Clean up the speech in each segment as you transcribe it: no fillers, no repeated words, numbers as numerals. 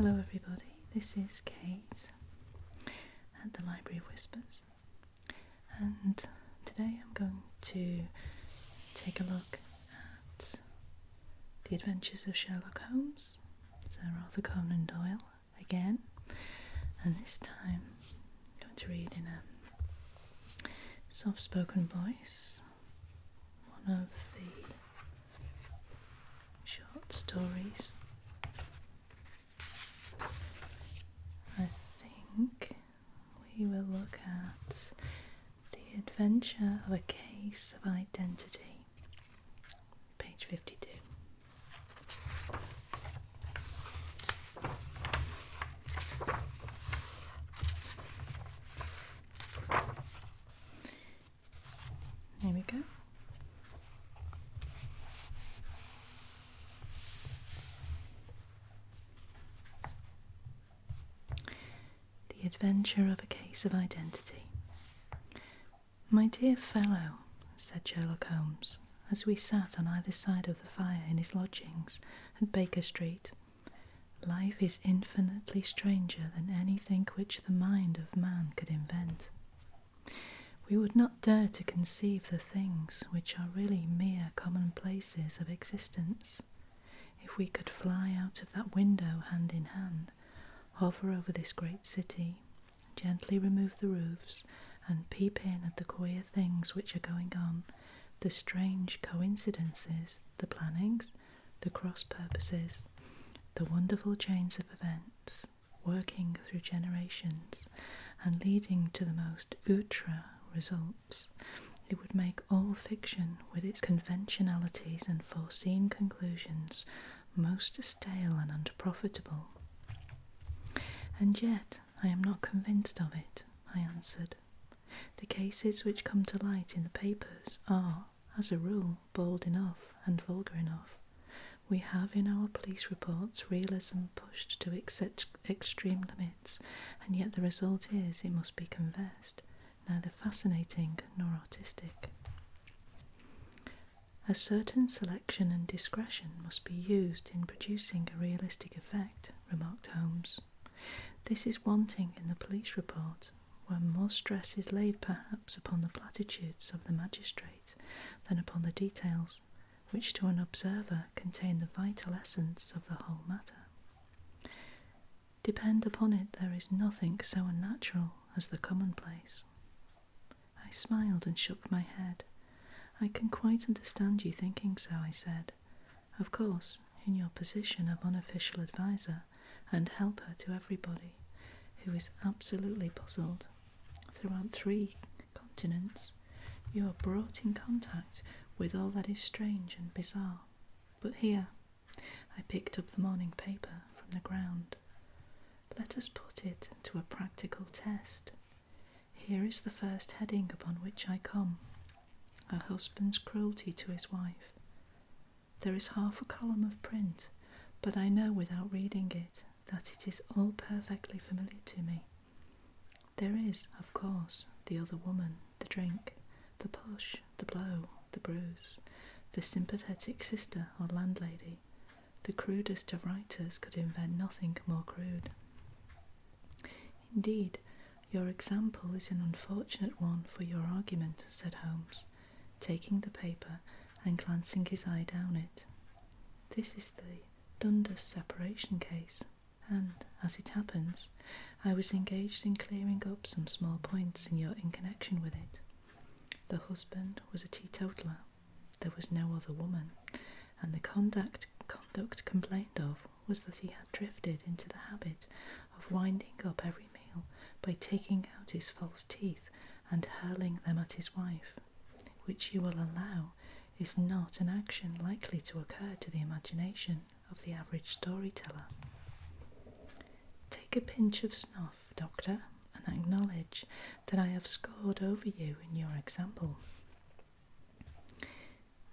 Hello everybody, this is Kate at the Library of Whispers, and today I'm going to take a look at the adventures of Sherlock Holmes, Sir Arthur Conan Doyle again, and this time I'm going to read in a soft-spoken voice one of the short stories. I think we will look at The Adventure of a Case of Identity, page 52. Here we go. The Adventure of a Case of Identity. My dear fellow, said Sherlock Holmes, as we sat on either side of the fire in his lodgings at Baker Street, life is infinitely stranger than anything which the mind of man could invent. We would not dare to conceive the things which are really mere commonplaces of existence, if we could fly out of that window hand in hand, hover over this great city, gently remove the roofs, and peep in at the queer things which are going on, the strange coincidences, the plannings, the cross-purposes, the wonderful chains of events, working through generations, and leading to the most outre results. It would make all fiction, with its conventionalities and foreseen conclusions, most stale and unprofitable. And yet I am not convinced of it, I answered. The cases which come to light in the papers are, as a rule, bald enough and vulgar enough. We have in our police reports realism pushed to extreme limits, and yet the result is, it must be confessed, neither fascinating nor artistic. A certain selection and discretion must be used in producing a realistic effect, remarked Holmes. This is wanting in the police report, where more stress is laid perhaps upon the platitudes of the magistrate than upon the details, which to an observer contain the vital essence of the whole matter. Depend upon it, there is nothing so unnatural as the commonplace. I smiled and shook my head. I can quite understand you thinking so, I said. Of course, in your position of unofficial adviser and helper to everybody, who is absolutely puzzled, throughout 3 continents, you are brought in contact with all that is strange and bizarre. But here, I picked up the morning paper from the ground. Let us put it to a practical test. Here is the first heading upon which I come: a husband's cruelty to his wife. There is half a column of print, but I know without reading it that it is all perfectly familiar to me. There is, of course, the other woman, the drink, the push, the blow, the bruise, the sympathetic sister or landlady. The crudest of writers could invent nothing more crude. Indeed, your example is an unfortunate one for your argument, said Holmes, taking the paper and glancing his eye down it. This is the Dundas separation case, and, as it happens, I was engaged in clearing up some small points in connection with it. The husband was a teetotaler, there was no other woman, and the conduct complained of was that he had drifted into the habit of winding up every meal by taking out his false teeth and hurling them at his wife, which you will allow is not an action likely to occur to the imagination of the average storyteller. Take a pinch of snuff, Doctor, and acknowledge that I have scored over you in your example.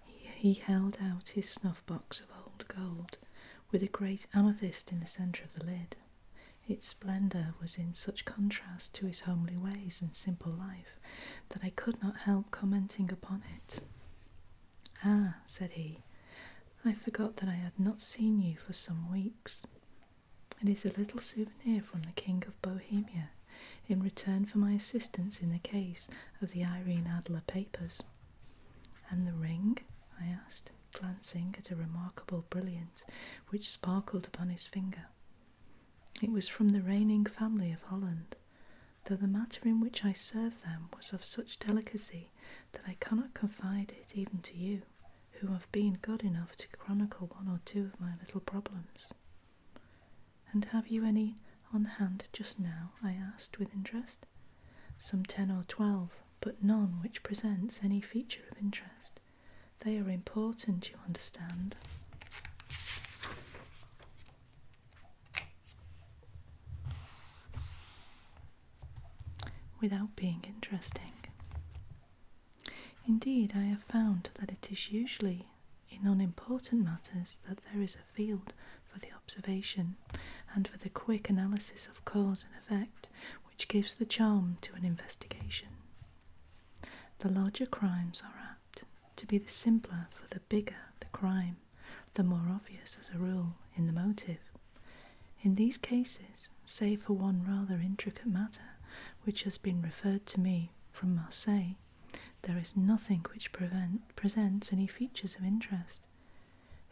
He held out his snuff-box of old gold, with a great amethyst in the centre of the lid. Its splendour was in such contrast to his homely ways and simple life that I could not help commenting upon it. Ah, said he, I forgot that I had not seen you for some weeks. It is a little souvenir from the King of Bohemia in return for my assistance in the case of the Irene Adler papers. And the ring? I asked, glancing at a remarkable brilliant which sparkled upon his finger. It was from the reigning family of Holland, though the matter in which I served them was of such delicacy that I cannot confide it even to you, who have been good enough to chronicle one or two of my little problems. And have you any on hand just now? I asked with interest. Some 10 or 12, but none which presents any feature of interest. They are important, you understand. Without being interesting. Indeed, I have found that it is usually in unimportant matters that there is a field for the observation and for the quick analysis of cause and effect which gives the charm to an investigation. The larger crimes are apt to be the simpler, for the bigger the crime, the more obvious as a rule in the motive. In these cases, save for one rather intricate matter which has been referred to me from Marseille, there is nothing which presents any features of interest.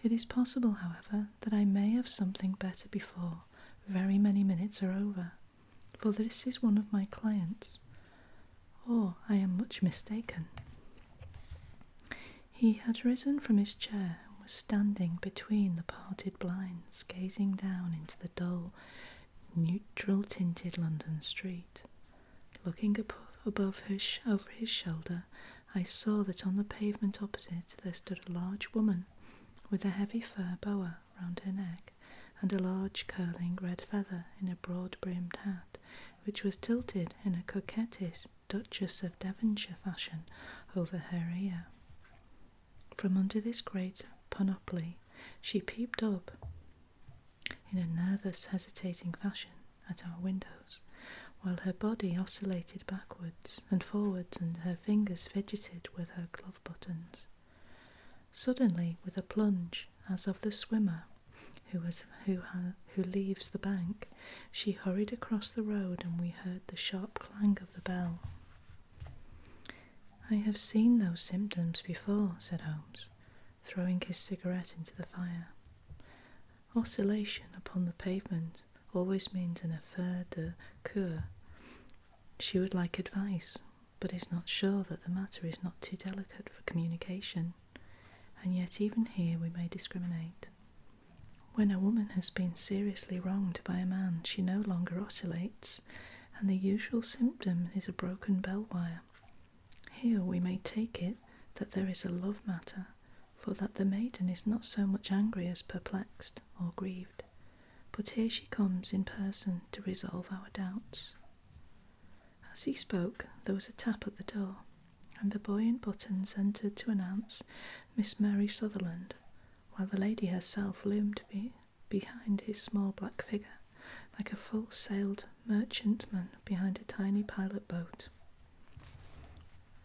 It is possible, however, that I may have something better before very many minutes are over, for this is one of my clients, or I am much mistaken. He had risen from his chair and was standing between the parted blinds, gazing down into the dull, neutral-tinted London street. Looking over his shoulder, I saw that on the pavement opposite there stood a large woman, with a heavy fur boa round her neck, and a large curling red feather in a broad-brimmed hat, which was tilted in a coquettish Duchess of Devonshire fashion over her ear. From under this great panoply she peeped up, in a nervous, hesitating fashion, at our windows, while her body oscillated backwards and forwards and her fingers fidgeted with her glove buttons. Suddenly, with a plunge, as of the swimmer who leaves the bank, she hurried across the road, and we heard the sharp clang of the bell. "I have seen those symptoms before," said Holmes, throwing his cigarette into the fire. "Oscillation upon the pavement always means an affaire de cœur. She would like advice, but is not sure that the matter is not too delicate for communication, and yet even here we may discriminate. When a woman has been seriously wronged by a man, she no longer oscillates, and the usual symptom is a broken bell wire. Here we may take it that there is a love matter, for that the maiden is not so much angry as perplexed or grieved. But here she comes in person to resolve our doubts." As he spoke, there was a tap at the door, and the boy in buttons entered to announce Miss Mary Sutherland, while the lady herself loomed behind his small black figure, like a full-sailed merchantman behind a tiny pilot boat.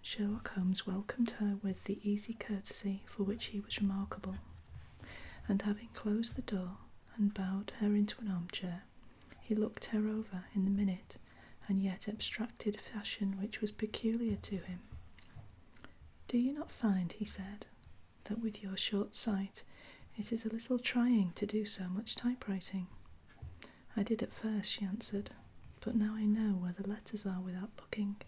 Sherlock Holmes welcomed her with the easy courtesy for which he was remarkable, and having closed the door and bowed her into an armchair, he looked her over in the minute and yet abstracted fashion which was peculiar to him. "Do you not find," he said, "that with your short sight it is a little trying to do so much typewriting?" "I did at first," she answered, "but now I know where the letters are without looking."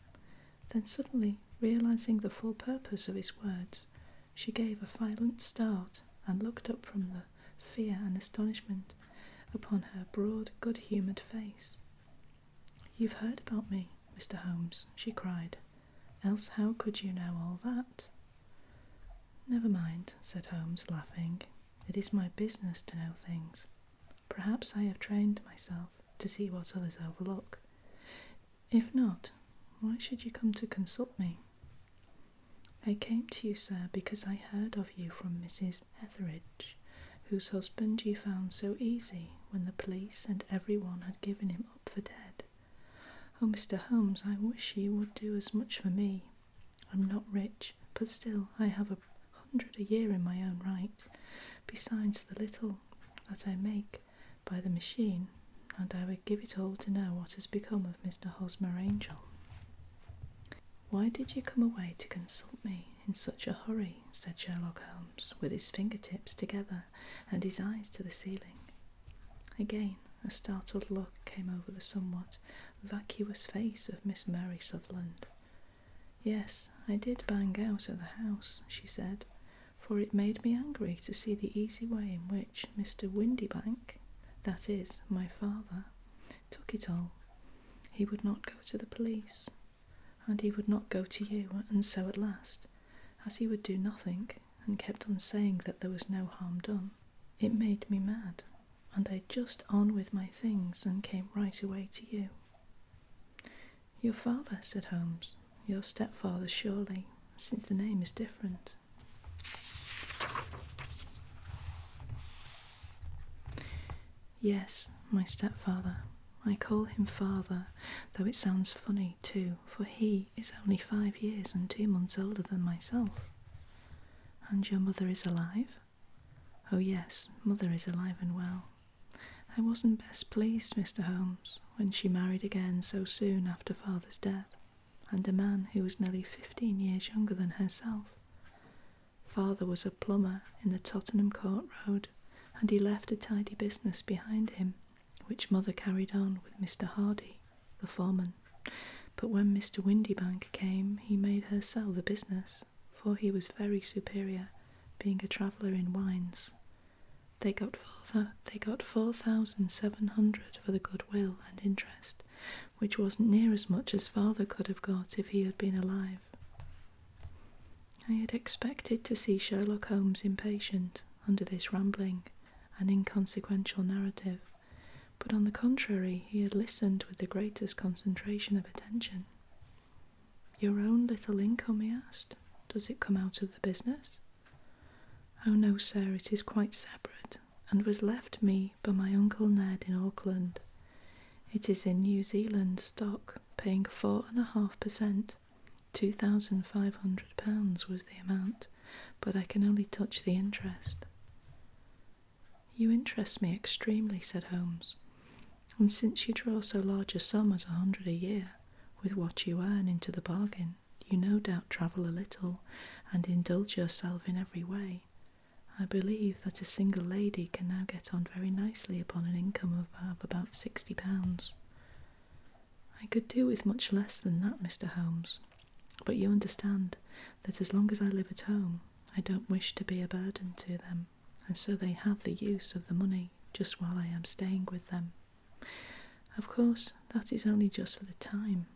Then suddenly, realizing the full purpose of his words, she gave a violent start and looked up from the fear and astonishment upon her broad, good-humoured face. "You've heard about me, Mr. Holmes," she cried, "else how could you know all that?" "Never mind," said Holmes, laughing. "It is my business to know things. Perhaps I have trained myself to see what others overlook. If not, why should you come to consult me?" "I came to you, sir, because I heard of you from Mrs. Etheridge, whose husband you found so easy when the police and everyone had given him up for dead. Oh, Mr. Holmes, I wish you would do as much for me. I'm not rich, but still I have 100 a year in my own right, besides the little that I make by the machine, and I would give it all to know what has become of Mr. Hosmer Angel. Why did you come away to consult me in such a hurry? Said Sherlock Holmes, with his fingertips together and his eyes to the ceiling. Again, a startled look came over the somewhat vacuous face of Miss Mary Sutherland. Yes, I did bang out of the house, she said, for it made me angry to see the easy way in which Mr. Windybank, that is, my father, took it all. He would not go to the police, and he would not go to you, and so at last, as he would do nothing, and kept on saying that there was no harm done, it made me mad, and I just on with my things and came right away to you. Your father, said Holmes. Your stepfather, surely, since the name is different. Yes, my stepfather. I call him father, though it sounds funny too, for he is only 5 years and 2 months older than myself. And your mother is alive? Oh yes, mother is alive and well. I wasn't best pleased, Mr. Holmes, when she married again so soon after father's death, and a man who was nearly 15 years younger than herself. Father was a plumber in the Tottenham Court Road, and he left a tidy business behind him, which mother carried on with Mr. Hardy, the foreman. But when Mr. Windybank came, he made her sell the business, for he was very superior, being a traveller in wines. They got 4,700 for the goodwill and interest, which wasn't near as much as father could have got if he had been alive. I had expected to see Sherlock Holmes impatient under this rambling and inconsequential narrative, but on the contrary he had listened with the greatest concentration of attention. Your own little income, he asked. Does it come out of the business? Oh no, sir, it is quite separate, and was left me by my Uncle Ned in Auckland. It is in New Zealand stock, paying 4.5%. £2,500 was the amount, but I can only touch the interest. You interest me extremely, said Holmes, and since you draw so large a sum as 100 a year, with what you earn into the bargain, you no doubt travel a little, and indulge yourself in every way. I believe that a single lady can now get on very nicely upon an income of about £60. I could do with much less than that, Mr. Holmes, but you understand that as long as I live at home, I don't wish to be a burden to them, and so they have the use of the money just while I am staying with them. Of course, that is only just for the time.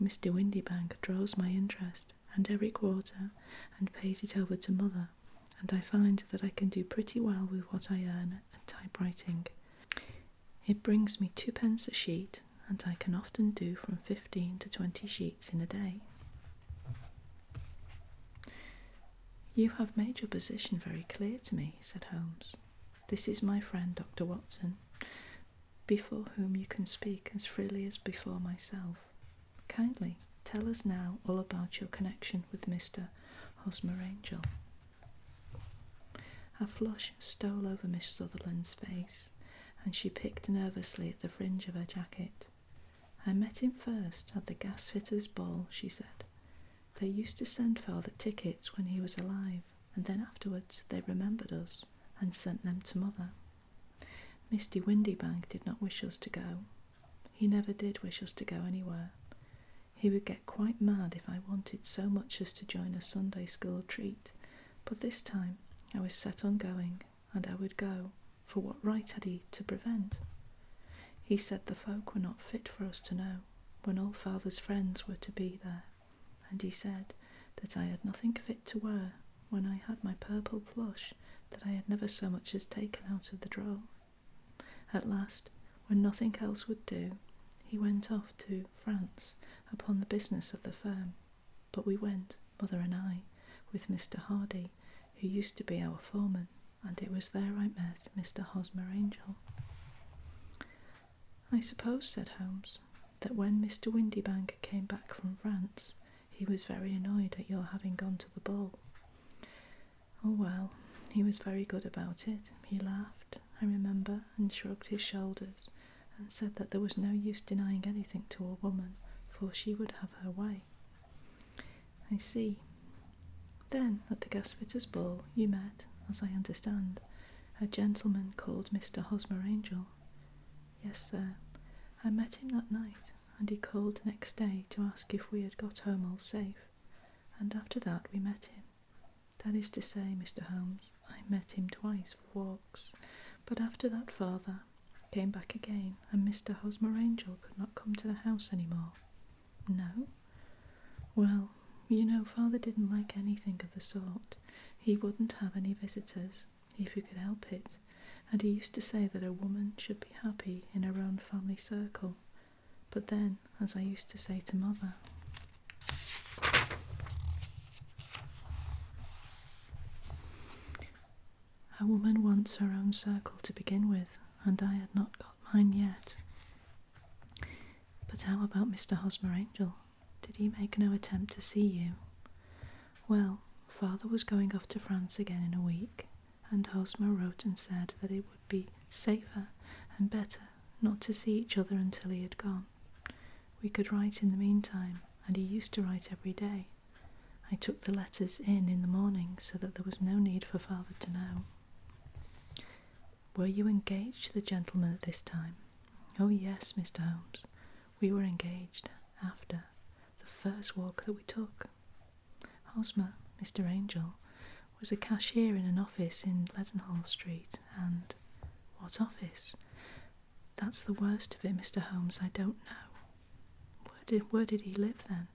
Mr. Windybank draws my interest, and every quarter, and pays it over to mother, and I find that I can do pretty well with what I earn at typewriting. It brings me 2p a sheet, and I can often do from 15 to 20 sheets in a day. You have made your position very clear to me, said Holmes. This is my friend Dr. Watson, before whom you can speak as freely as before myself. Kindly tell us now all about your connection with Mr. Hosmer Angel. A flush stole over Miss Sutherland's face, and she picked nervously at the fringe of her jacket. I met him first at the gasfitter's ball, she said. They used to send father tickets when he was alive, and then afterwards they remembered us and sent them to mother. Mr. Windybank did not wish us to go. He never did wish us to go anywhere. He would get quite mad if I wanted so much as to join a Sunday school treat, but this time I was set on going, and I would go, for what right had he to prevent? He said the folk were not fit for us to know, when all father's friends were to be there, and he said that I had nothing fit to wear when I had my purple plush that I had never so much as taken out of the drawer. At last, when nothing else would do, he went off to France upon the business of the firm, but we went, mother and I, with Mr. Hardy, who used to be our foreman, and it was there I met Mr. Hosmer Angel. I suppose, said Holmes, that when Mr. Windybank came back from France, he was very annoyed at your having gone to the ball. Oh well, he was very good about it. He laughed, I remember, and shrugged his shoulders, and said that there was no use denying anything to a woman, for she would have her way. I see. Then, at the gasfitter's ball, you met, as I understand, a gentleman called Mr. Hosmer Angel. Yes, sir. I met him that night, and he called next day to ask if we had got home all safe, and after that we met him. That is to say, Mr. Holmes, I met him twice for walks, but after that father came back again, and Mr. Hosmer Angel could not come to the house any more. No? Well, you know, father didn't like anything of the sort. He wouldn't have any visitors, if he could help it, and he used to say that a woman should be happy in her own family circle. But then, as I used to say to mother, a woman wants her own circle to begin with, and I had not got mine yet. But how about Mr. Hosmer Angel? Did he make no attempt to see you? Well, father was going off to France again in a week, and Hosmer wrote and said that it would be safer and better not to see each other until he had gone. We could write in the meantime, and he used to write every day. I took the letters in the morning so that there was no need for father to know. Were you engaged to the gentleman at this time? Oh yes, Mr. Holmes. We were engaged after the first walk that we took. Hosmer, Mr. Angel, was a cashier in an office in Leadenhall Street, and what office? That's the worst of it, Mr. Holmes, I don't know. Where did he live then?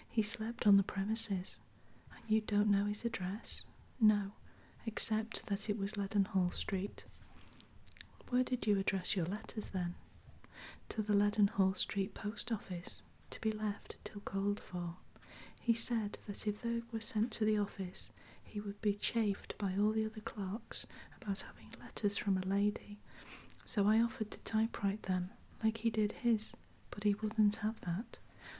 He slept on the premises, and you don't know his address? No, except that it was Leadenhall Street. Where did you address your letters then? To the Leadenhall Street post office, to be left till called for. He said that if they were sent to the office, he would be chaffed by all the other clerks about having letters from a lady, so I offered to typewrite them, like he did his, but he wouldn't have that,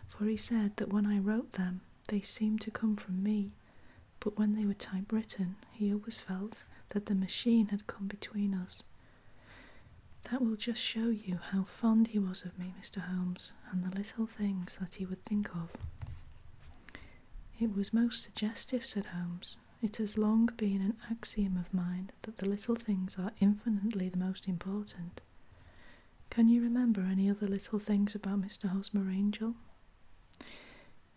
for he said that when I wrote them, they seemed to come from me, but when they were typewritten, he always felt that the machine had come between us. That will just show you how fond he was of me, Mr. Holmes, and the little things that he would think of. It was most suggestive, said Holmes. It has long been an axiom of mine that the little things are infinitely the most important. Can you remember any other little things about Mr. Hosmer Angel?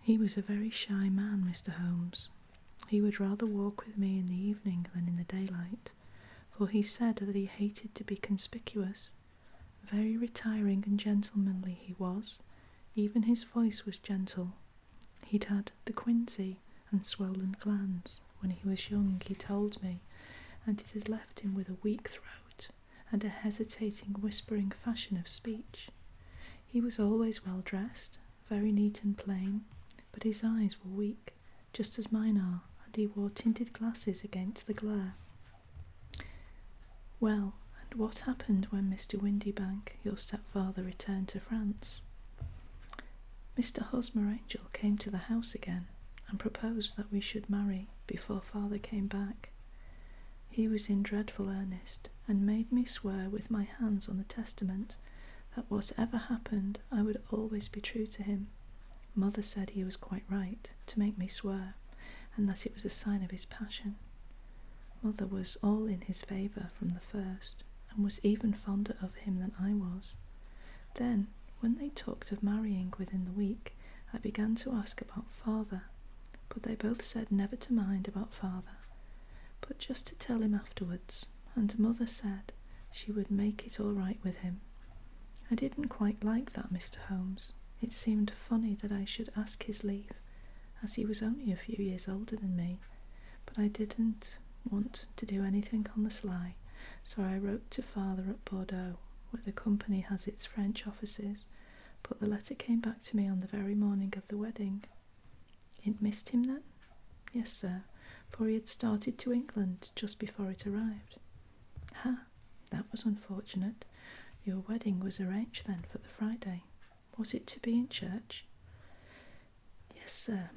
He was a very shy man, Mr. Holmes. He would rather walk with me in the evening than in the daylight, for he said that he hated to be conspicuous. Very retiring and gentlemanly he was. Even his voice was gentle. He'd had the quinsy and swollen glands when he was young, he told me, and it had left him with a weak throat and a hesitating, whispering fashion of speech. He was always well dressed, very neat and plain, but his eyes were weak, just as mine are, and he wore tinted glasses against the glare. Well, and what happened when Mr. Windybank, your stepfather, returned to France? Mr. Hosmer Angel came to the house again and proposed that we should marry before father came back. He was in dreadful earnest, and made me swear with my hands on the testament that whatever happened I would always be true to him. Mother said he was quite right to make me swear, and that it was a sign of his passion. Mother was all in his favour from the first, and was even fonder of him than I was. Then, when they talked of marrying within the week, I began to ask about father, but they both said never to mind about father, but just to tell him afterwards, and mother said she would make it all right with him. I didn't quite like that, Mr. Holmes. It seemed funny that I should ask his leave, as he was only a few years older than me, but I didn't want to do anything on the sly, so I wrote to father at Bordeaux, where the company has its French offices, but the letter came back to me on the very morning of the wedding. It missed him then? Yes, sir, for he had started to England just before it arrived. Ha, that was unfortunate. Your wedding was arranged then for the Friday. Was it to be in church? Yes, sir,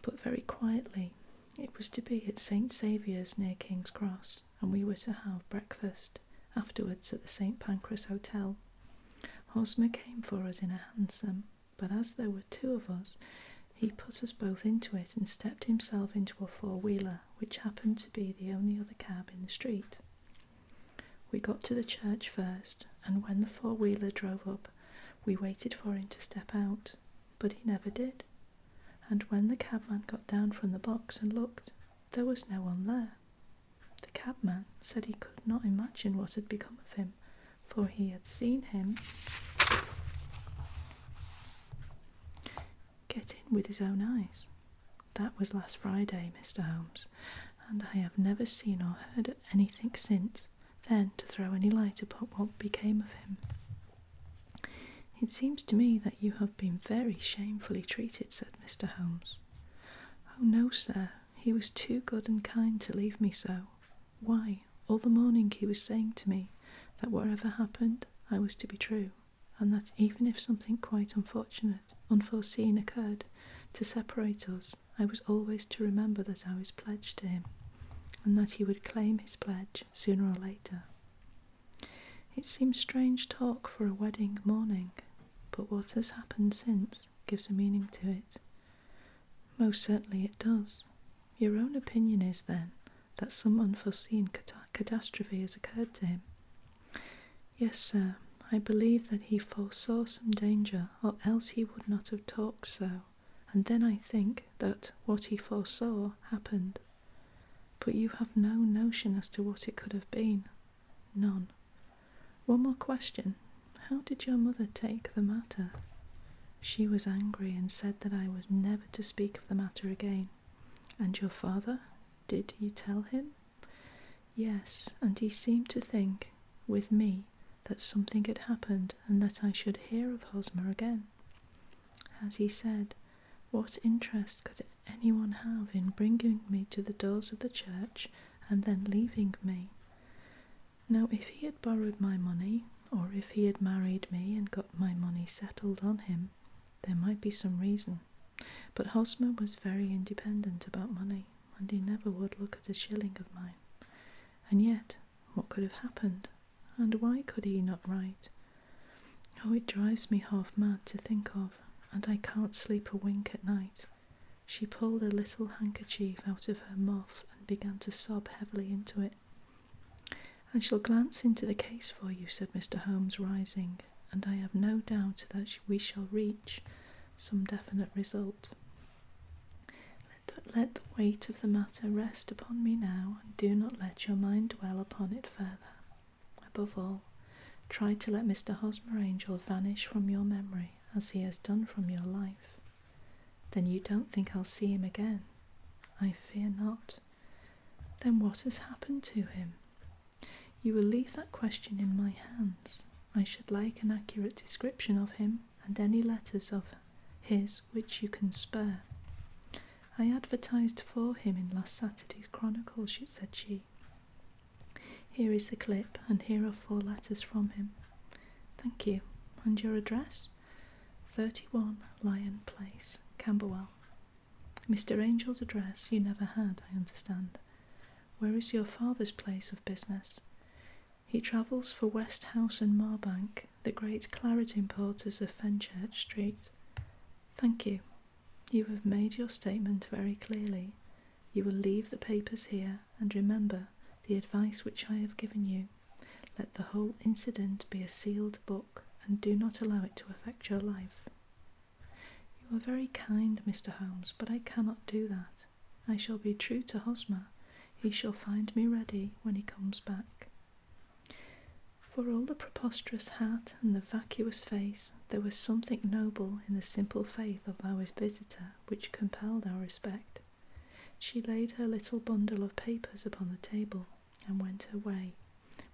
but very quietly. It was to be at St. Saviour's near King's Cross, and we were to have breakfast afterwards at the St. Pancras Hotel. Hosmer came for us in a hansom, but as there were two of us, he put us both into it and stepped himself into a four-wheeler, which happened to be the only other cab in the street. We got to the church first, and when the four-wheeler drove up, we waited for him to step out, but he never did. And when the cabman got down from the box and looked, there was no one there. The cabman said he could not imagine what had become of him, for he had seen him get in with his own eyes. That was last Friday, Mr. Holmes, and I have never seen or heard anything since then to throw any light upon what became of him. It seems to me that you have been very shamefully treated, said Mr. Holmes. Oh, no, sir, he was too good and kind to leave me so. Why, all the morning he was saying to me that whatever happened, I was to be true, and that even if something quite unforeseen occurred to separate us, I was always to remember that I was pledged to him, and that he would claim his pledge sooner or later. It seems strange talk for a wedding morning, but what has happened since gives a meaning to it. Most certainly it does. Your own opinion is, then, that some unforeseen catastrophe has occurred to him. Yes, sir, I believe that he foresaw some danger, or else he would not have talked so, and then I think that what he foresaw happened. But you have no notion as to what it could have been. None. One more question. How did your mother take the matter? She was angry and said that I was never to speak of the matter again. And your father? Did you tell him? Yes, and he seemed to think, with me, that something had happened and that I should hear of Hosmer again. As he said, what interest could anyone have in bringing me to the doors of the church and then leaving me? Now, if he had borrowed my money, or if he had married me and got my money settled on him, there might be some reason. But Hosmer was very independent about money, and he never would look at a shilling of mine. And yet, what could have happened? And why could he not write? Oh, it drives me half mad to think of, and I can't sleep a wink at night. She pulled a little handkerchief out of her muff and began to sob heavily into it. I shall glance into the case for you, said Mr. Holmes, rising, and I have no doubt that we shall reach some definite result. Let the weight of the matter rest upon me now, and do not let your mind dwell upon it further. Above all, try to let Mr. Hosmer Angel vanish from your memory, as he has done from your life. Then you don't think I'll see him again? I fear not. Then what has happened to him? You will leave that question in my hands. I should like an accurate description of him, and any letters of his which you can spare. I advertised for him in last Saturday's Chronicle, said she. Here is the clip, and here are 4 letters from him. Thank you. And your address? 31 Lion Place, Camberwell. Mr. Angel's address you never had, I understand. Where is your father's place of business? He travels for Westhouse and Marbank, the great claret importers of Fenchurch Street. Thank you. You have made your statement very clearly. You will leave the papers here, and remember the advice which I have given you. Let the whole incident be a sealed book, and do not allow it to affect your life. You are very kind, Mr. Holmes, but I cannot do that. I shall be true to Hosmer. He shall find me ready when he comes back. For all the preposterous hat and the vacuous face, there was something noble in the simple faith of our visitor which compelled our respect. She laid her little bundle of papers upon the table and went her way,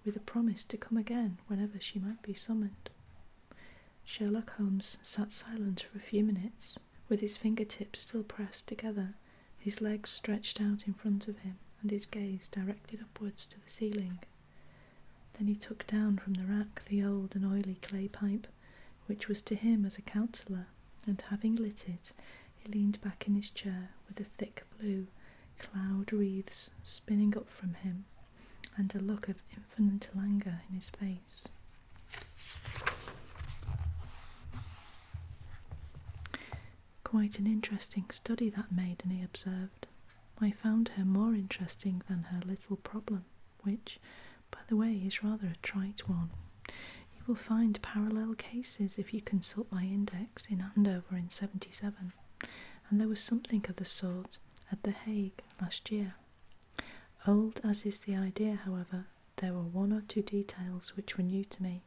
with a promise to come again whenever she might be summoned. Sherlock Holmes sat silent for a few minutes, with his fingertips still pressed together, his legs stretched out in front of him, and his gaze directed upwards to the ceiling. Then he took down from the rack the old and oily clay pipe, which was to him as a counsellor, and having lit it, he leaned back in his chair with the thick blue cloud wreaths spinning up from him, and a look of infinite languor in his face. Quite an interesting study, that maiden, he observed. I found her more interesting than her little problem, which, by the way, is rather a trite one. You will find parallel cases if you consult my index in Andover in 77, and there was something of the sort at The Hague last year. Old as is the idea, however, there were one or two details which were new to me,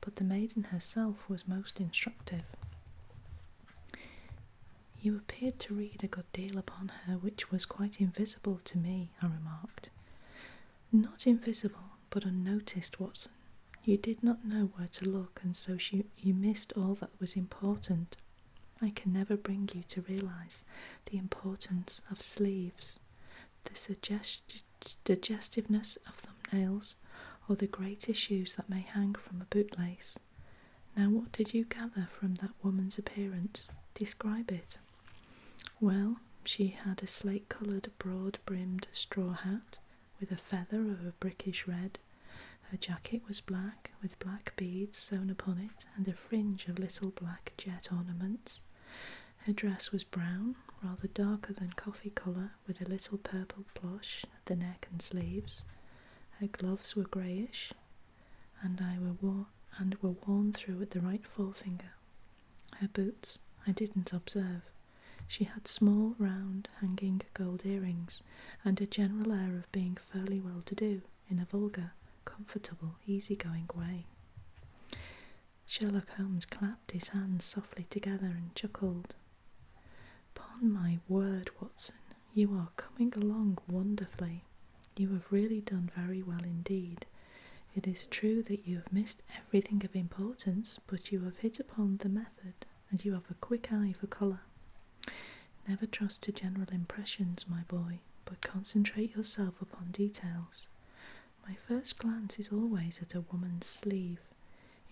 but the maiden herself was most instructive. You appeared to read a good deal upon her which was quite invisible to me, I remarked. Not invisible, but unnoticed, Watson. You did not know where to look, and so you missed all that was important. I can never bring you to realise the importance of sleeves, the suggestiveness of thumbnails, or the great issues that may hang from a bootlace. Now, what did you gather from that woman's appearance? Describe it. Well, she had a slate-coloured, broad-brimmed straw hat, with a feather of a brickish red. Her jacket was black, with black beads sewn upon it, and a fringe of little black jet ornaments. Her dress was brown, rather darker than coffee colour, with a little purple plush at the neck and sleeves. Her gloves were greyish, and were worn through at the right forefinger. Her boots I didn't observe. She had small, round, hanging gold earrings, and a general air of being fairly well-to-do, in a vulgar, comfortable, easy-going way. Sherlock Holmes clapped his hands softly together and chuckled. "'Pon my word, Watson, you are coming along wonderfully. You have really done very well indeed. It is true that you have missed everything of importance, but you have hit upon the method, and you have a quick eye for colour. Never trust to general impressions, my boy, but concentrate yourself upon details. My first glance is always at a woman's sleeve.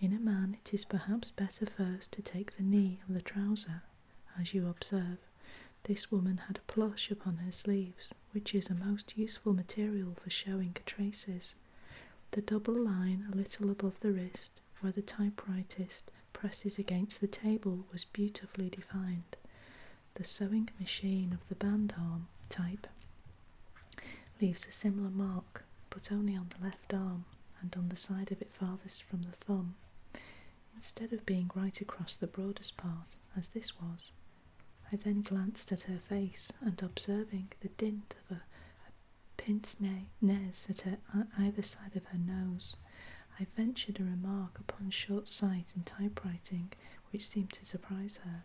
In a man it is perhaps better first to take the knee of the trouser. As you observe, this woman had a plush upon her sleeves, which is a most useful material for showing traces. The double line a little above the wrist, where the typewritist presses against the table, was beautifully defined. The sewing machine of the band arm type leaves a similar mark, but only on the left arm, and on the side of it farthest from the thumb, instead of being right across the broadest part, as this was. I then glanced at her face, and observing the dint of a pince-nez at either side of her nose, I ventured a remark upon short sight and typewriting, which seemed to surprise her.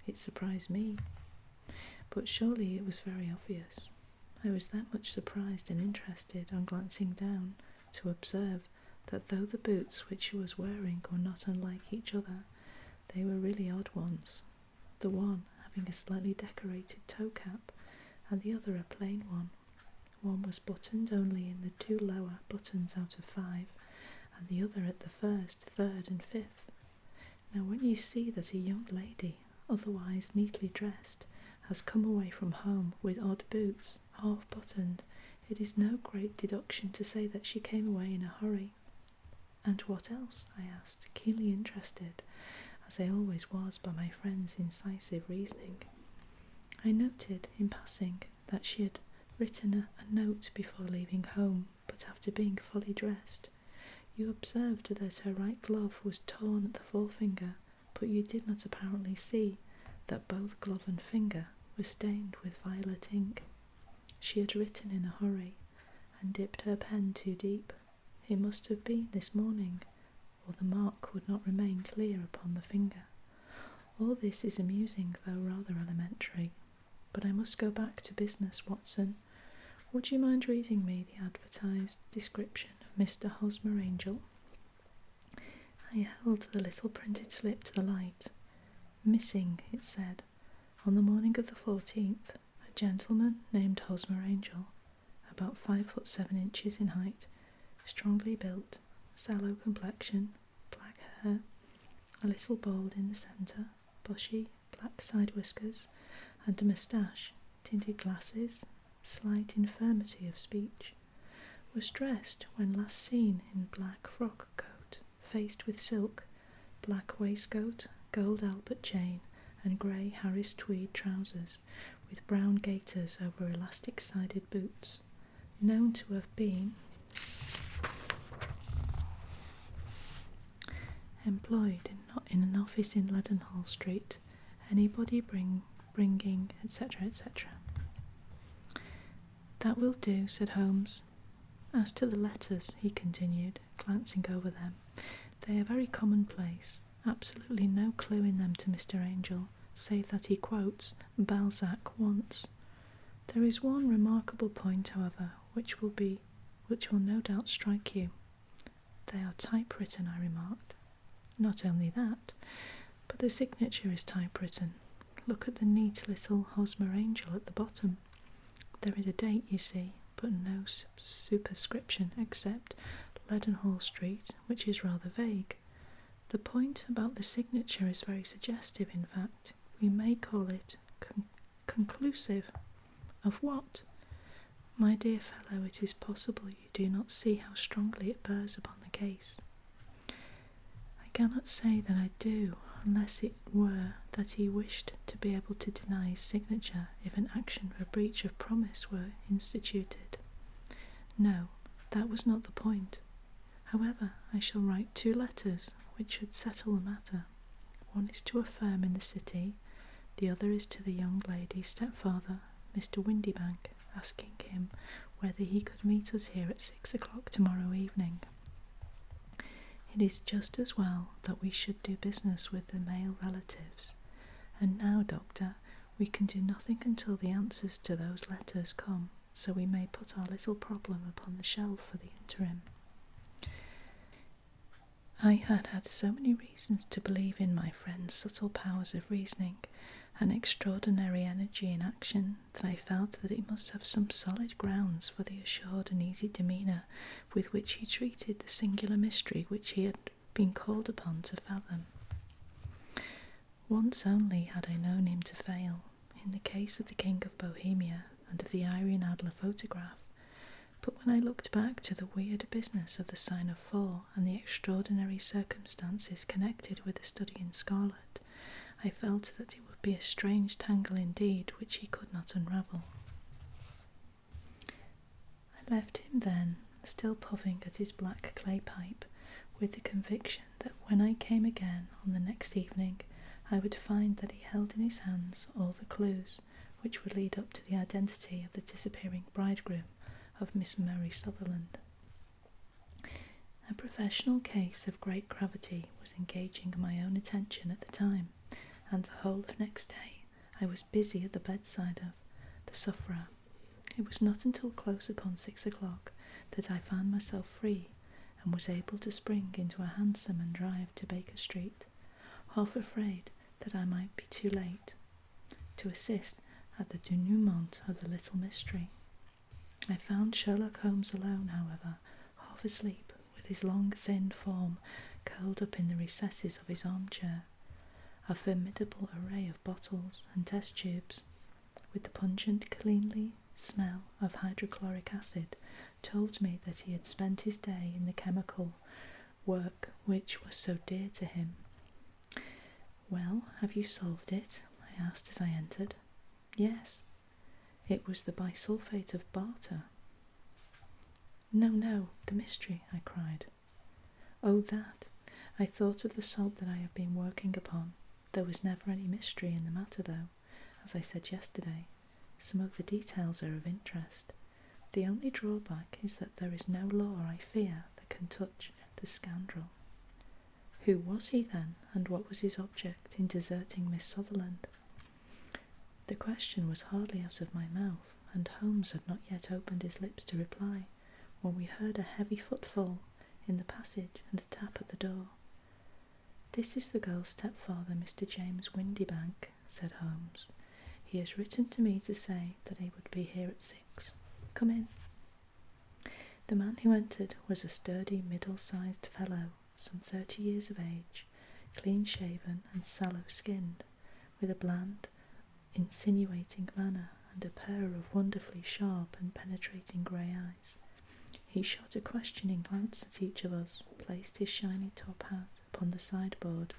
It surprised me, but surely it was very obvious. I was that much surprised and interested on glancing down to observe that though the boots which she was wearing were not unlike each other, they were really odd ones, the one having a slightly decorated toe cap, and the other a plain one. One was buttoned only in the 2 lower buttons out of 5, and the other at the first, third, and fifth. Now when you see that a young lady, otherwise neatly dressed, has come away from home with odd boots, half-buttoned, it is no great deduction to say that she came away in a hurry. And what else? I asked, keenly interested, as I always was by my friend's incisive reasoning. I noted, in passing, that she had written a note before leaving home, but after being fully dressed. You observed that her right glove was torn at the forefinger, but you did not apparently see that both glove and finger were stained with violet ink. She had written in a hurry, and dipped her pen too deep. It must have been this morning, or the mark would not remain clear upon the finger. All this is amusing, though rather elementary. But I must go back to business, Watson. Would you mind reading me the advertised description of Mr. Hosmer Angel? I held the little printed slip to the light. Missing, it said, on the morning of the 14th, a gentleman named Hosmer Angel, about 5'7" in height, strongly built, sallow complexion, black hair, a little bald in the centre, bushy, black side whiskers, and a moustache, tinted glasses, slight infirmity of speech, was dressed when last seen in black frock coat, faced with silk, black waistcoat, gold Albert chain, and grey Harris tweed trousers with brown gaiters over elastic-sided boots, known to have been employed in an office in Leadenhall Street, anybody bringing, etc., etc. "That will do," said Holmes. "As to the letters," he continued, glancing over them, "they are very commonplace, absolutely no clue in them to Mr. Angel, save that he quotes Balzac once. There is one remarkable point, however, which will no doubt strike you. They are typewritten," I remarked. "Not only that, but the signature is typewritten. Look at the neat little Hosmer Angel at the bottom. There is a date, you see, but no superscription except Leadenhall Street, which is rather vague. The point about the signature is very suggestive, in fact. We may call it conclusive." "Of what?" "My dear fellow, it is possible you do not see how strongly it bears upon the case." "I cannot say that I do, unless it were that he wished to be able to deny his signature if an action for breach of promise were instituted. No, that was not the point. However, I shall write 2 letters which should settle the matter. One is to a firm in the city, the other is to the young lady's stepfather, Mr. Windybank, asking him whether he could meet us here at 6 o'clock tomorrow evening. It is just as well that we should do business with the male relatives. And now, Doctor, we can do nothing until the answers to those letters come, so we may put our little problem upon the shelf for the interim." I had so many reasons to believe in my friend's subtle powers of reasoning and extraordinary energy in action that I felt that he must have some solid grounds for the assured and easy demeanour with which he treated the singular mystery which he had been called upon to fathom. Once only had I known him to fail, in the case of the King of Bohemia and of the Irene Adler photograph, but when I looked back to the weird business of the sign of 4 and the extraordinary circumstances connected with the study in scarlet, I felt that it would be a strange tangle indeed which he could not unravel. I left him then, still puffing at his black clay pipe, with the conviction that when I came again on the next evening, I would find that he held in his hands all the clues which would lead up to the identity of the disappearing bridegroom of Miss Mary Sutherland. A professional case of great gravity was engaging my own attention at the time, and the whole of next day I was busy at the bedside of the sufferer. It was not until close upon 6 o'clock that I found myself free and was able to spring into a hansom and drive to Baker Street, half afraid that I might be too late to assist at the denouement of the little mystery. I found Sherlock Holmes alone, however, half asleep, with his long, thin form curled up in the recesses of his armchair. A formidable array of bottles and test tubes, with the pungent, cleanly smell of hydrochloric acid, told me that he had spent his day in the chemical work which was so dear to him. "Well, have you solved it?" I asked as I entered. "Yes. It was the bisulfate of barter." No, the mystery," I cried. "Oh, that. I thought of the salt that I have been working upon. There was never any mystery in the matter, though, as I said yesterday. Some of the details are of interest. The only drawback is that there is no law, I fear, that can touch the scoundrel." "Who was he, then, and what was his object in deserting Miss Sutherland?" The question was hardly out of my mouth, and Holmes had not yet opened his lips to reply, when we heard a heavy footfall in the passage and a tap at the door. "This is the girl's stepfather, Mr. James Windybank," said Holmes. "He has written to me to say that he would be here at 6. Come in." The man who entered was a sturdy, middle-sized fellow, some 30 years of age, clean-shaven and sallow-skinned, with a bland, insinuating manner and a pair of wonderfully sharp and penetrating grey eyes. He shot a questioning glance at each of us, placed his shiny top hat upon the sideboard,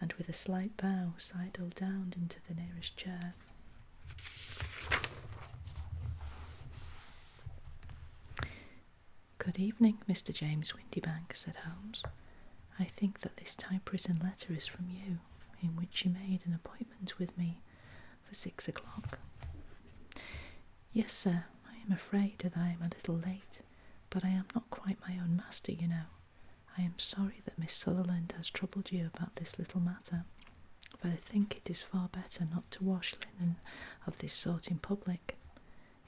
and with a slight bow sidled down into the nearest chair. "Good evening, Mr. James Windybank," said Holmes. "I think that this typewritten letter is from you, in which you made an appointment with me for 6 o'clock. "Yes, sir, I am afraid that I am a little late, but I am not quite my own master, you know. I am sorry that Miss Sutherland has troubled you about this little matter, but I think it is far better not to wash linen of this sort in public.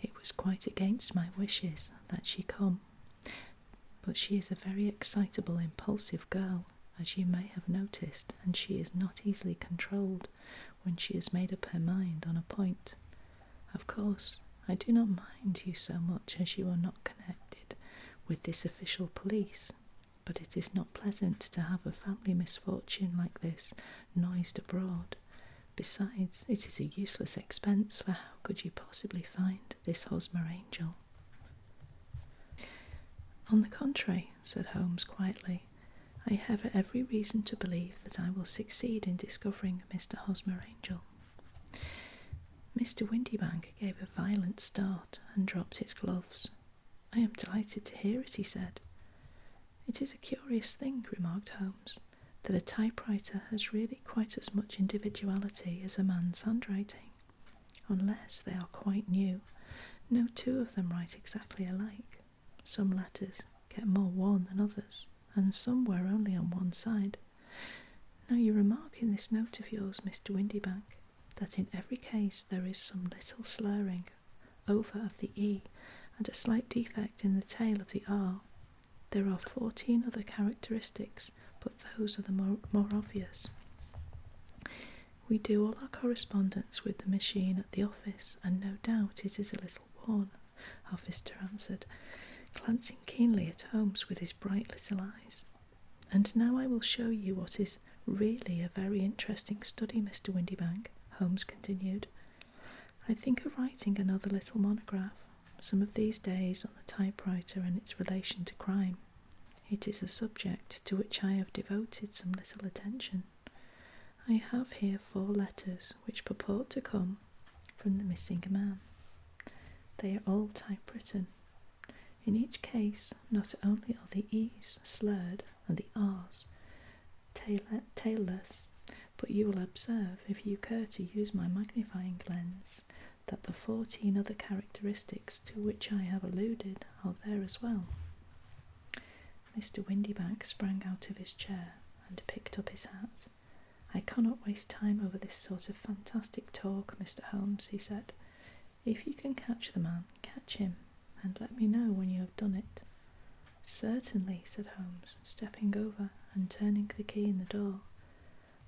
It was quite against my wishes that she come, but she is a very excitable, impulsive girl, as you may have noticed, and she is not easily controlled when she has made up her mind on a point. Of course, I do not mind you so much as you are not connected with this official police, but it is not pleasant to have a family misfortune like this noised abroad. Besides, it is a useless expense, for how could you possibly find this Hosmer Angel?" "On the contrary," said Holmes quietly, "I have every reason to believe that I will succeed in discovering Mr. Hosmer Angel." Mr. Windybank gave a violent start and dropped his gloves. "I am delighted to hear it," he said. "It is a curious thing," remarked Holmes, "that a typewriter has really quite as much individuality as a man's handwriting. Unless they are quite new, no two of them write exactly alike. Some letters get more worn than others, and some wear only on one side. Now you remark in this note of yours, Mr. Windybank, that in every case there is some little slurring over of the E and a slight defect in the tail of the R. There are 14 other characteristics, but those are the more obvious. We do all our correspondence with the machine at the office, and no doubt it is a little worn," our visitor answered, glancing keenly at Holmes with his bright little eyes. "And now I will show you what is really a very interesting study, Mr. Windybank," Holmes continued. "I think of writing another little monograph, some of these days, on the typewriter and its relation to crime. It is a subject to which I have devoted some little attention. I have here 4 letters which purport to come from the missing man. They are all typewritten. In each case, not only are the E's slurred and the R's tailless, but you will observe, if you care to use my magnifying lens, that the 14 other characteristics to which I have alluded are there as well." Mr. Windybank sprang out of his chair and picked up his hat. "I cannot waste time over this sort of fantastic talk, Mr. Holmes," he said. "If you can catch the man, catch him, and let me know when you have done it." "Certainly," said Holmes, stepping over and turning the key in the door.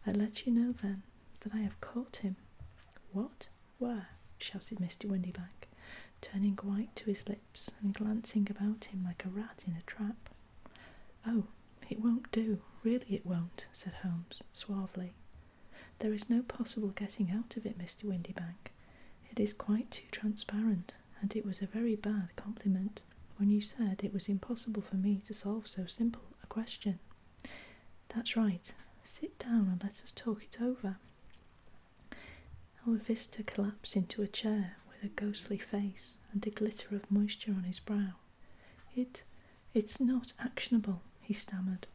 "I let you know, then, that I have caught him." "What? Where?" shouted Mr. Windybank, turning white to his lips and glancing about him like a rat in a trap. "Oh, it won't do, really it won't," said Holmes, suavely. "There is no possible getting out of it, Mr. Windybank. It is quite too transparent, and it was a very bad compliment when you said it was impossible for me to solve so simple a question. That's right. Sit down and let us talk it over." Our visitor collapsed into a chair with a ghostly face and a glitter of moisture on his brow. It's not actionable," he stammered.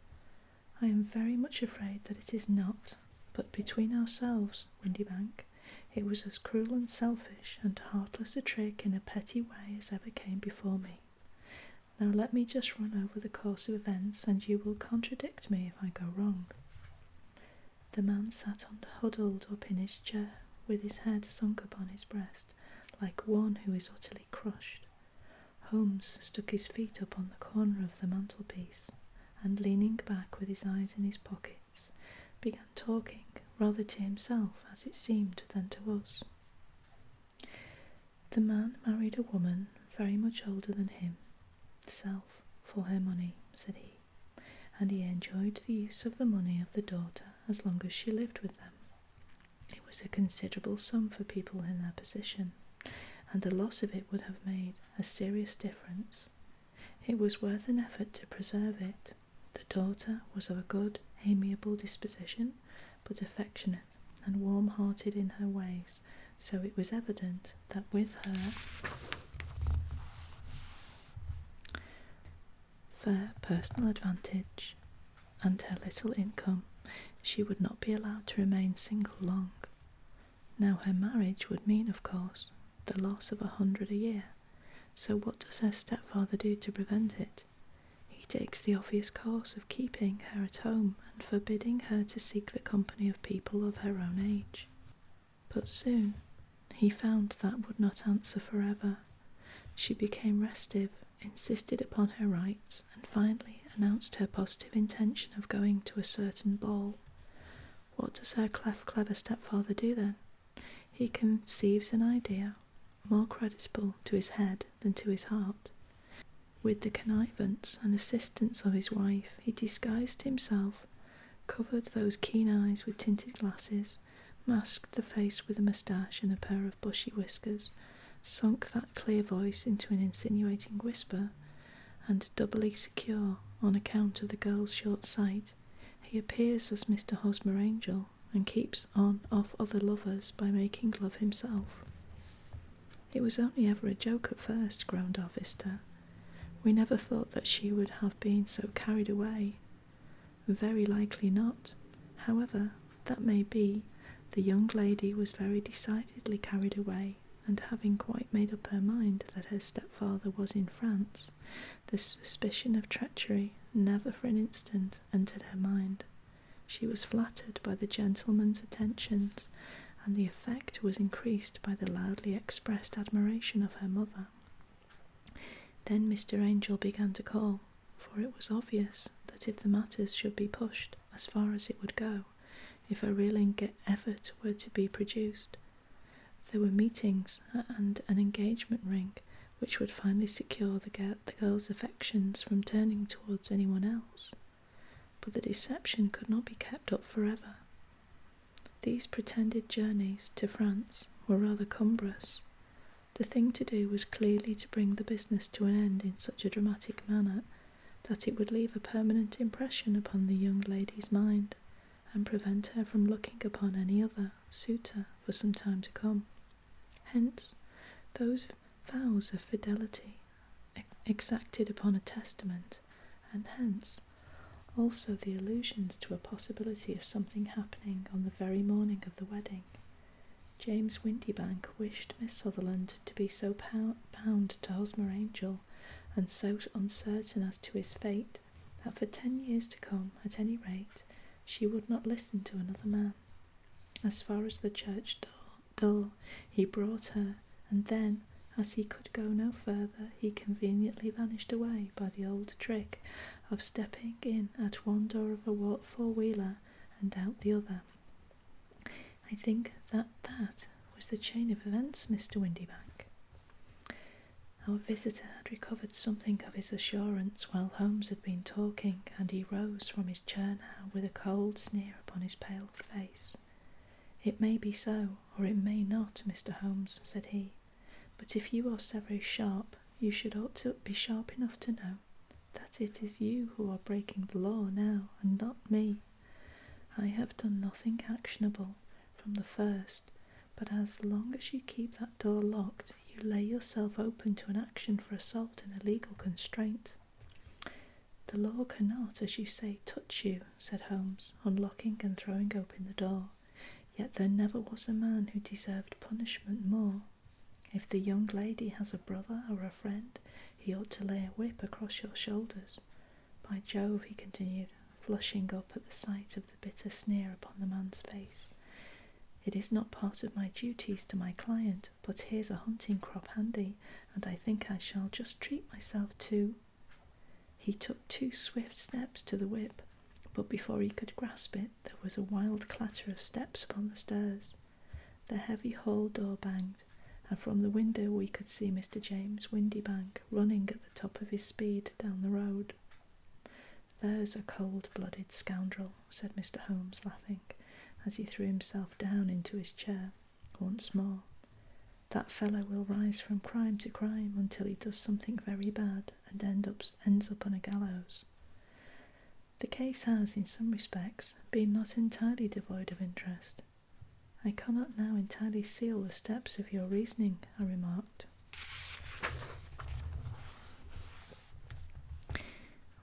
"I am very much afraid that it is not, but between ourselves, Windybank, it was as cruel and selfish and heartless a trick in a petty way as ever came before me. Now let me just run over the course of events, and you will contradict me if I go wrong." The man sat huddled up in his chair, with his head sunk upon his breast, like one who is utterly crushed. Holmes stuck his feet up on the corner of the mantelpiece, and leaning back with his eyes in his pockets, began talking, rather to himself, as it seemed, than to us. "The man married a woman very much older than himself for her money," said he, "and he enjoyed the use of the money of the daughter as long as she lived with them. It was a considerable sum for people in their position, and the loss of it would have made a serious difference. It was worth an effort to preserve it. The daughter was of a good, amiable disposition, but affectionate and warm-hearted in her ways, so it was evident that with her fair personal advantage and her little income, she would not be allowed to remain single long. Now her marriage would mean, of course, the loss of 100 a year, so what does her stepfather do to prevent it? He takes the obvious course of keeping her at home and forbidding her to seek the company of people of her own age. But soon he found that would not answer forever. She became restive, insisted upon her rights, and finally announced her positive intention of going to a certain ball. What does her clever stepfather do then? He conceives an idea more creditable to his head than to his heart. With the connivance and assistance of his wife, he disguised himself, covered those keen eyes with tinted glasses, masked the face with a moustache and a pair of bushy whiskers, sunk that clear voice into an insinuating whisper, and doubly secure on account of the girl's short sight, he appears as Mr. Hosmer Angel and keeps on off other lovers by making love himself. It was only ever a joke at first, groaned our visitor. We never thought that she would have been so carried away. Very likely not. However, that may be, the young lady was very decidedly carried away, and having quite made up her mind that her stepfather was in France, the suspicion of treachery never for an instant entered her mind. She was flattered by the gentleman's attentions, and the effect was increased by the loudly expressed admiration of her mother. Then Mr. Angel began to call, for it was obvious that if the matters should be pushed as far as it would go, if a real effort were to be produced, there were meetings and an engagement ring which would finally secure the girl's affections from turning towards anyone else. But the deception could not be kept up forever. These pretended journeys to France were rather cumbrous. The thing to do was clearly to bring the business to an end in such a dramatic manner that it would leave a permanent impression upon the young lady's mind, and prevent her from looking upon any other suitor for some time to come. Hence, those vows of fidelity exacted upon a testament, and hence also the allusions to a possibility of something happening on the very morning of the wedding. James Windybank wished Miss Sutherland to be so bound to Hosmer Angel, and so uncertain as to his fate, that for 10 years to come, at any rate, she would not listen to another man. As far as the church door he brought her, and then, as he could go no further, he conveniently vanished away by the old trick of stepping in at one door of a four-wheeler and out the other. I think that was the chain of events, Mr. Windybank. Our visitor had recovered something of his assurance while Holmes had been talking, and he rose from his chair now with a cold sneer upon his pale face. "It may be so, or it may not, Mr. Holmes," said he, "but if you are so very sharp, you should ought to be sharp enough to know that it is you who are breaking the law now, and not me. I have done nothing actionable from the first, but as long as you keep that door locked, you lay yourself open to an action for assault and illegal constraint." "The law cannot, as you say, touch you," said Holmes, unlocking and throwing open the door. "Yet there never was a man who deserved punishment more. If the young lady has a brother or a friend, he ought to lay a whip across your shoulders. By Jove," he continued, flushing up at the sight of the bitter sneer upon the man's face, "it is not part of my duties to my client, but here's a hunting crop handy, and I think I shall just treat myself to—" He took 2 swift steps to the whip, but before he could grasp it, there was a wild clatter of steps upon the stairs. The heavy hall door banged, and from the window we could see Mr. James Windybank running at the top of his speed down the road. "There's a cold-blooded scoundrel," said Mr. Holmes, laughing, as he threw himself down into his chair once more. "That fellow will rise from crime to crime until he does something very bad and ends up on a gallows. The case has, in some respects, been not entirely devoid of interest. I cannot now entirely see all the steps of your reasoning, I remarked.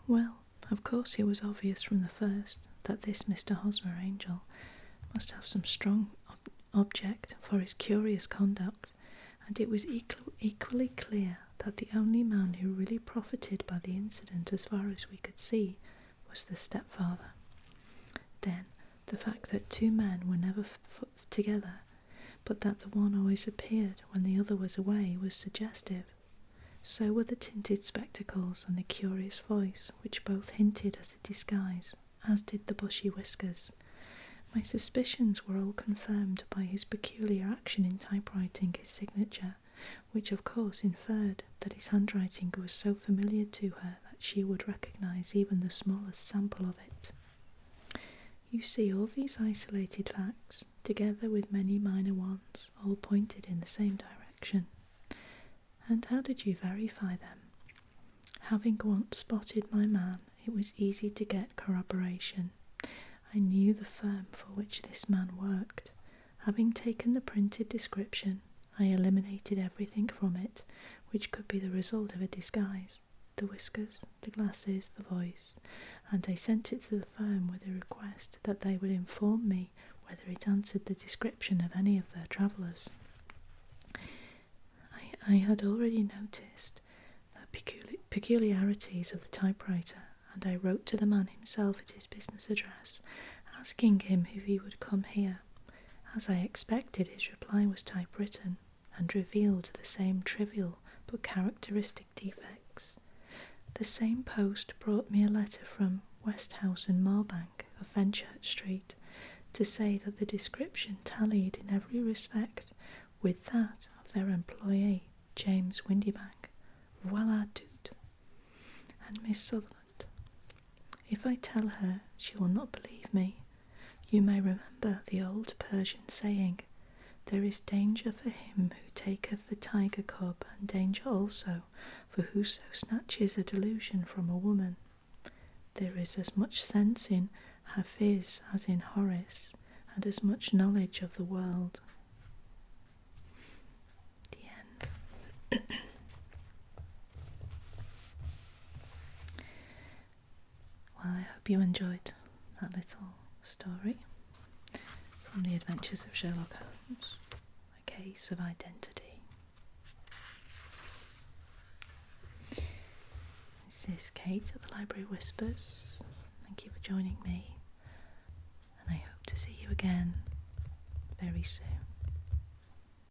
Well, of course it was obvious from the first that this Mr. Hosmer Angel must have some strong object for his curious conduct, and it was equally clear that the only man who really profited by the incident, as far as we could see, was the stepfather. Then, the fact that two men were never together, but that the one always appeared when the other was away, was suggestive. So were the tinted spectacles and the curious voice, which both hinted at a disguise, as did the bushy whiskers. My suspicions were all confirmed by his peculiar action in typewriting his signature, which of course inferred that his handwriting was so familiar to her that she would recognise even the smallest sample of it. You see, all these isolated facts, together with many minor ones, all pointed in the same direction. And how did you verify them? Having once spotted my man, it was easy to get corroboration. I knew the firm for which this man worked. Having taken the printed description, I eliminated everything from it which could be the result of a disguise, the whiskers, the glasses, the voice, and I sent it to the firm with a request that they would inform me whether it answered the description of any of their travellers. I had already noticed the peculiarities of the typewriter, and I wrote to the man himself at his business address, asking him if he would come here. As I expected, his reply was typewritten, and revealed the same trivial but characteristic defects. The same post brought me a letter from Westhouse and Marbank of Fenchurch Street to say that the description tallied in every respect with that of their employee, James Windybank. Voilà tout. And Miss Sutherland. If I tell her, she will not believe me. You may remember the old Persian saying, "There is danger for him who taketh the tiger cub, and danger also for whoso snatches a delusion from a woman." There is as much sense in Hafiz as in Horace, and as much knowledge of the world. The end. Well, I hope you enjoyed that little story from the Adventures of Sherlock Holmes, A Case of Identity. This is Kate at the Library Whispers. Thank you for joining me, and I hope to see you again very soon.